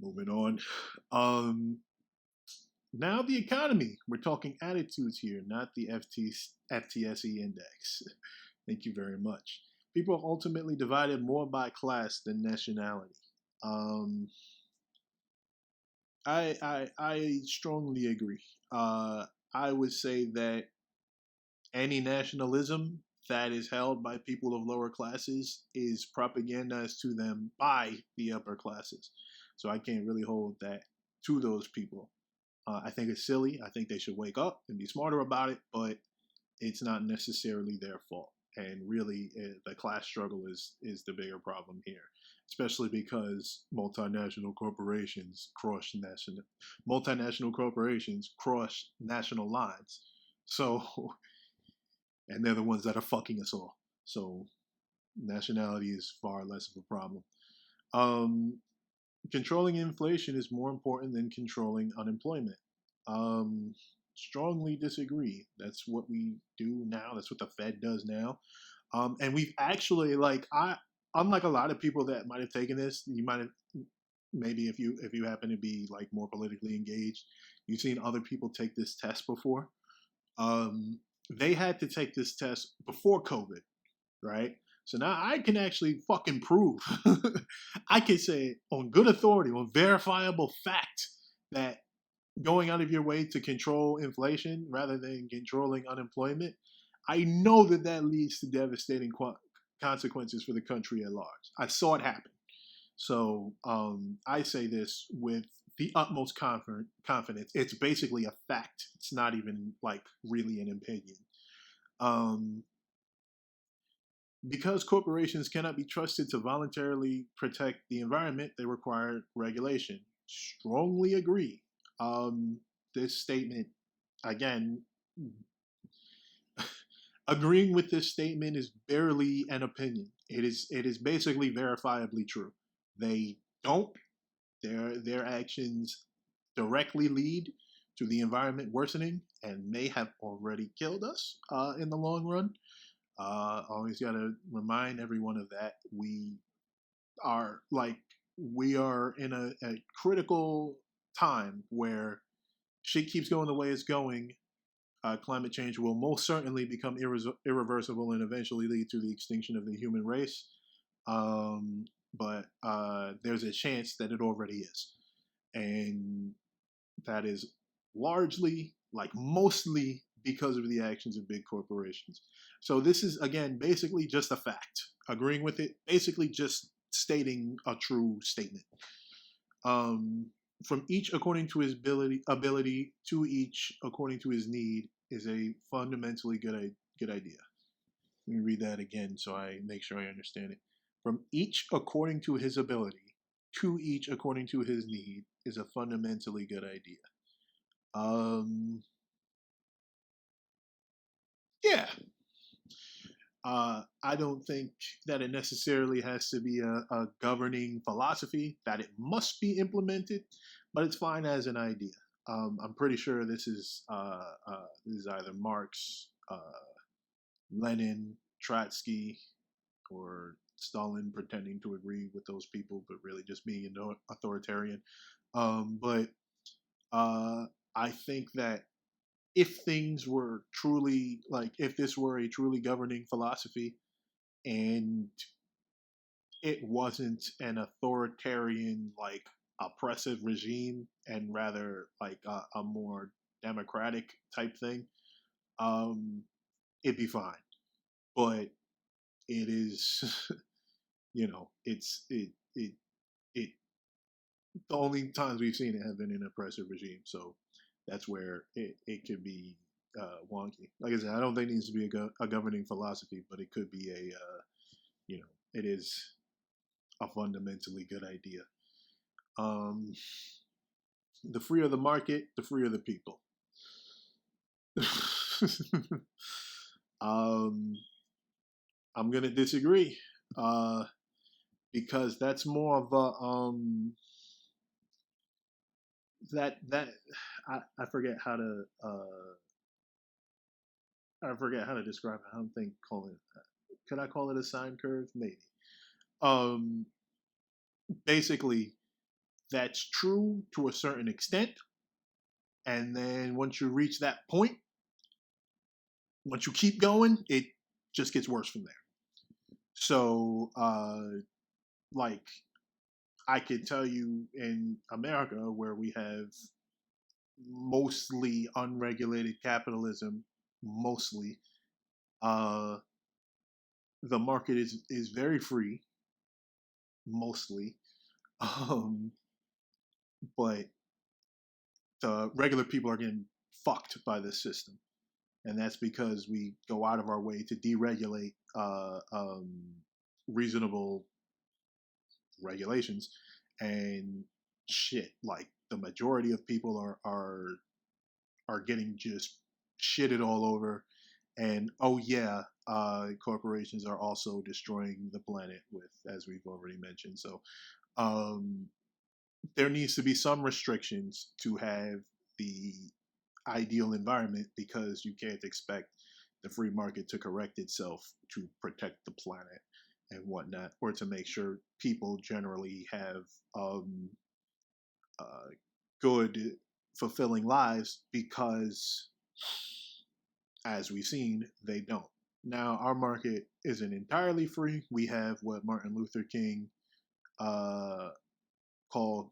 Moving on. Um, Now the economy. We're talking attitudes here, not the FTSE index. Thank you very much. People are ultimately divided more by class than nationality. Um, I strongly agree. I would say that any nationalism that is held by people of lower classes is propagandized to them by the upper classes. So I can't really hold that to those people. I think it's silly. I think they should wake up and be smarter about it, but it's not necessarily their fault. And really, the class struggle is the bigger problem here, especially because multinational corporations cross national lines. So, and they're the ones that are fucking us all. So, nationality is far less of a problem. Um, Controlling inflation is more important than controlling unemployment. Um, Strongly disagree. That's what we do now. That's what the Fed does now. And we've actually unlike a lot of people that might have taken this, you might have maybe if you happen to be like more politically engaged, you've seen other people take this test before. They had to take this test before COVID, right? So now I can actually fucking prove. I can say on good authority, on verifiable fact, that going out of your way to control inflation rather than controlling unemployment, I know that that leads to devastating consequences for the country at large. I saw it happen. So I say this with the utmost confidence. It's basically a fact. It's not even like really an opinion. Um, because corporations cannot be trusted to voluntarily protect the environment, they require regulation. Strongly agree. This statement, again, agreeing with this statement is barely an opinion. It is basically verifiably true. They don't. Their actions directly lead to the environment worsening and may have already killed us in the long run. Always got to remind everyone of that. Are like we are in a critical time where shit keeps going the way it's going. Climate change will most certainly become irreversible and eventually lead to the extinction of the human race. But there's a chance that it already is, and that is largely, like mostly, because of the actions of big corporations. So this is again basically just a fact. Agreeing with it, basically just stating a true statement. Um, from each according to his ability to each according to his need is a fundamentally good idea. Let me read that again so I make sure I understand it. From each according to his ability to each according to his need is a fundamentally good idea. Um, yeah. I don't think that it necessarily has to be a governing philosophy, that it must be implemented, but it's fine as an idea. I'm pretty sure this is either Marx, Lenin, Trotsky, or Stalin pretending to agree with those people, but really just being an authoritarian. But uh, I think that if things were truly like if this were a truly governing philosophy and it wasn't an authoritarian like oppressive regime and rather like a more democratic type thing, um it'd be fine. But it is it the only times we've seen it have been an oppressive regime, so that's where it could be wonky. Like I said, I don't think it needs to be a governing philosophy, but it could be it is a fundamentally good idea. Um, the freer the market, the freer the people. um, I'm gonna disagree because that's more of a that I forget how to describe it. I don't think call it. Could I call it a sine curve? Maybe. Um, Basically, that's true to a certain extent. And then once you reach that point, once you keep going, it just gets worse from there. So, like, I could tell you in America, where we have mostly unregulated capitalism, mostly, uh, the market is very free, mostly, um, but the regular people are getting fucked by this system, and that's because we go out of our way to deregulate reasonable regulations, and shit, like the majority of people are getting just shitted all over. And oh yeah, corporations are also destroying the planet with, as we've already mentioned. So um, there needs to be some restrictions to have the ideal environment, because you can't expect the free market to correct itself to protect the planet and whatnot, or to make sure people generally have um, uh, good, fulfilling lives, because, as we've seen, they don't. Now, our market isn't entirely free. We have what Martin Luther King uh, called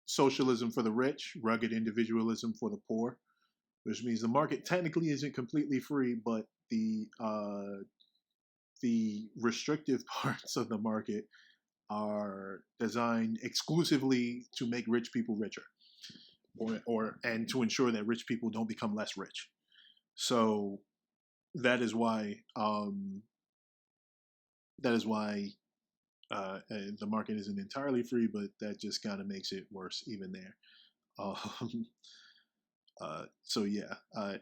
socialism for the rich, rugged individualism for the poor, which means the market technically isn't completely free, but the restrictive parts of the market are designed exclusively to make rich people richer, or and to ensure that rich people don't become less rich. So that is why that is why the market isn't entirely free, but that just kind of makes it worse even there. Um, so yeah,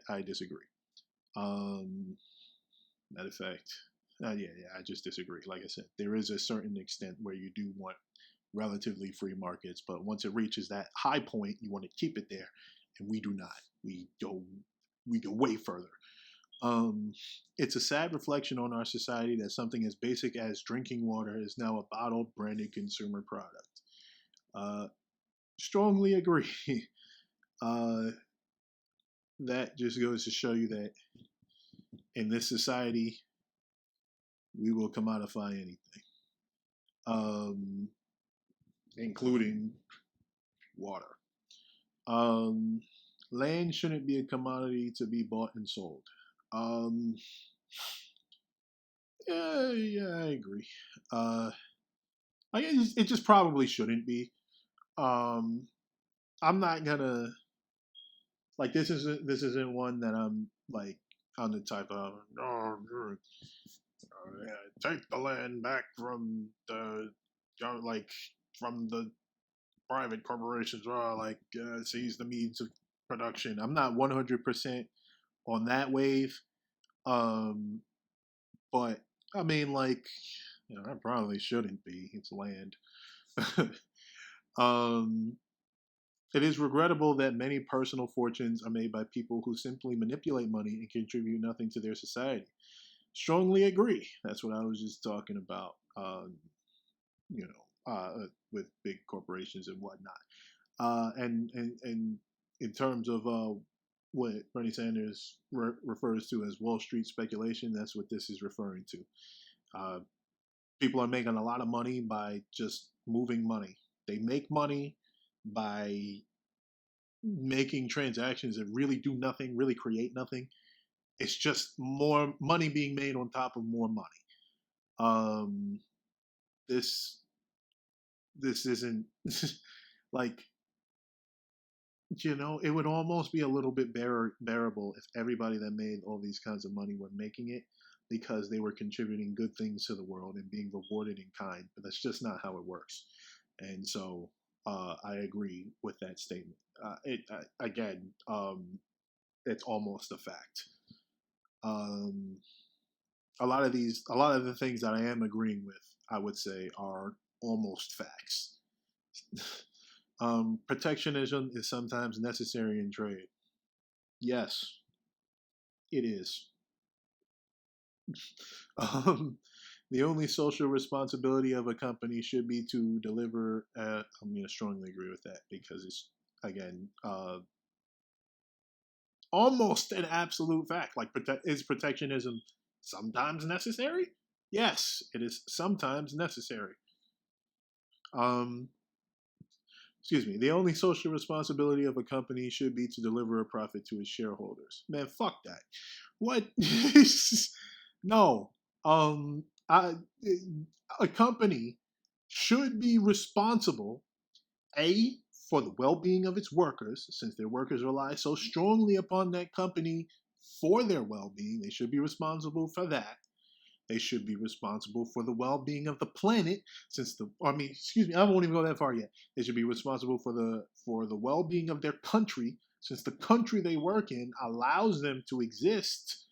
I disagree. Um, Matter of fact, I just disagree. Like I said, there is a certain extent where you do want relatively free markets, but once it reaches that high point, you want to keep it there, and we do not. We go way further. Um, it's a sad reflection on our society that something as basic as drinking water is now a bottled, branded consumer product. Uh, Strongly agree. uh, that just goes to show you that in this society, we will commodify anything, um, including water. Um, Land shouldn't be a commodity to be bought and sold. Um, yeah, I agree. Uh, it just probably shouldn't be. Um, I'm not gonna like this isn't one that I'm like on the type of oh, yeah, take the land back from the like from the private corporations, or like seize the means of production. I'm not 100% on that wave. Um, but I mean, like, I probably shouldn't be. It's land. um, it is regrettable that many personal fortunes are made by people who simply manipulate money and contribute nothing to their society. Strongly agree. That's what I was just talking about. With big corporations and whatnot. And in terms of what Bernie Sanders refers to as Wall Street speculation, that's what this is referring to. Uh, People are making a lot of money by just moving money. They make money by making transactions that really do nothing, really create nothing. It's just more money being made on top of more money. Um, this this isn't like, it would almost be a little bit bearable if everybody that made all these kinds of money were making it because they were contributing good things to the world and being rewarded in kind. But that's just not how it works. And so I agree with that statement. Again, it's almost a fact. Um, a lot of the things that I am agreeing with, I would say, are almost facts. Protectionism is sometimes necessary in trade. Yes, it is. um, The only social responsibility of a company should be to deliver. I'm going to strongly agree with that because it's, again, almost an absolute fact. Like, is protectionism sometimes necessary? Yes, it is sometimes necessary. Um, excuse me. The only social responsibility of a company should be to deliver a profit to its shareholders. Man, fuck that. What? No. I a company should be responsible, A, for the well-being of its workers, since their workers rely so strongly upon that company for their well-being. They should be responsible for that. They should be responsible for the well-being of the planet, since excuse me, I won't even go that far yet. They should be responsible for the well-being of their country, since the country they work in allows them to exist,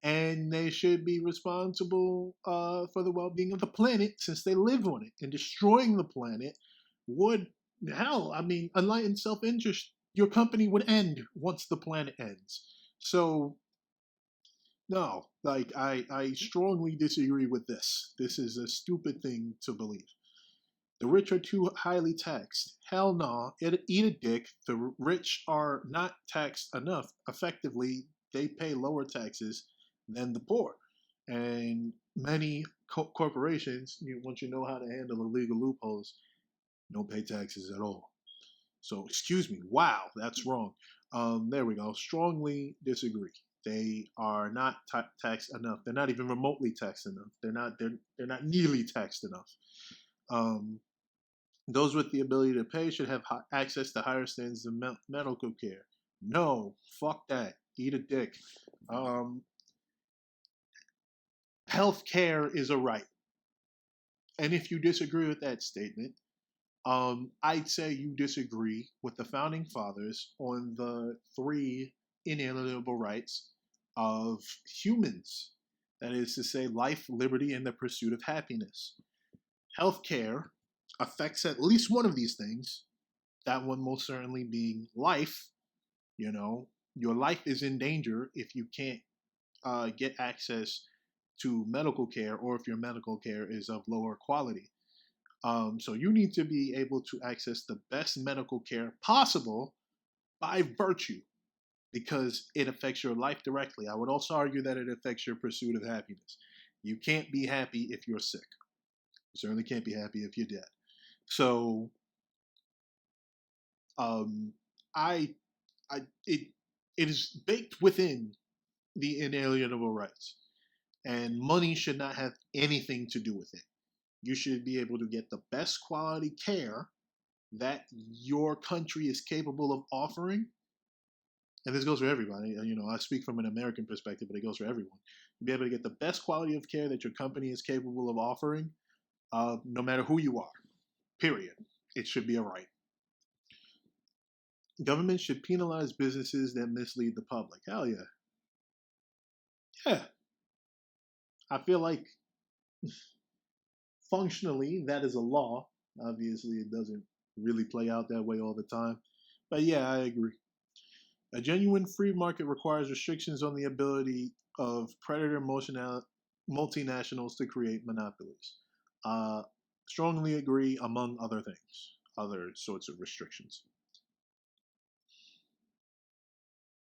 and they should be responsible for the well-being of the planet, since they live on it. And destroying the planet would, hell, I mean, enlightened self-interest, your company would end once the planet ends. So no, like I strongly disagree with this. This is a stupid thing to believe. The rich are too highly taxed. Hell no. Eat a dick. The rich are not taxed enough. Effectively, they pay lower taxes than the poor. And many corporations, once you know how to handle the legal loopholes, don't pay taxes at all. So, excuse me. Wow, that's wrong. There we go. Strongly disagree. They are not taxed enough. They're not even remotely taxed enough. They're not nearly taxed enough. Um, those with the ability to pay should have access to higher standards of medical care. No, fuck that. Eat a dick. Um, Health care is a right. And if you disagree with that statement, I'd say you disagree with the founding fathers on the three inalienable rights of humans. That is to say, life, liberty, and the pursuit of happiness. Healthcare affects at least one of these things. That one most certainly being life. You know, your life is in danger if you can't get access to medical care, or if your medical care is of lower quality. So you need to be able to access the best medical care possible by virtue, because it affects your life directly. I would also argue that it affects your pursuit of happiness. You can't be happy if you're sick. You certainly can't be happy if you're dead. So, um, I, it is baked within the inalienable rights, and money should not have anything to do with it. You should be able to get the best quality care that your country is capable of offering. And this goes for everybody. I speak from an American perspective, but it goes for everyone. You'll be able to get the best quality of care that your company is capable of offering, no matter who you are. Period. It should be a right. Government should penalize businesses that mislead the public. Hell yeah. Yeah. I feel like functionally that is a law. Obviously, it doesn't really play out that way all the time. But yeah, I agree. A genuine free market requires restrictions on the ability of predator multinationals to create monopolies. Uh, strongly agree, among other things, other sorts of restrictions.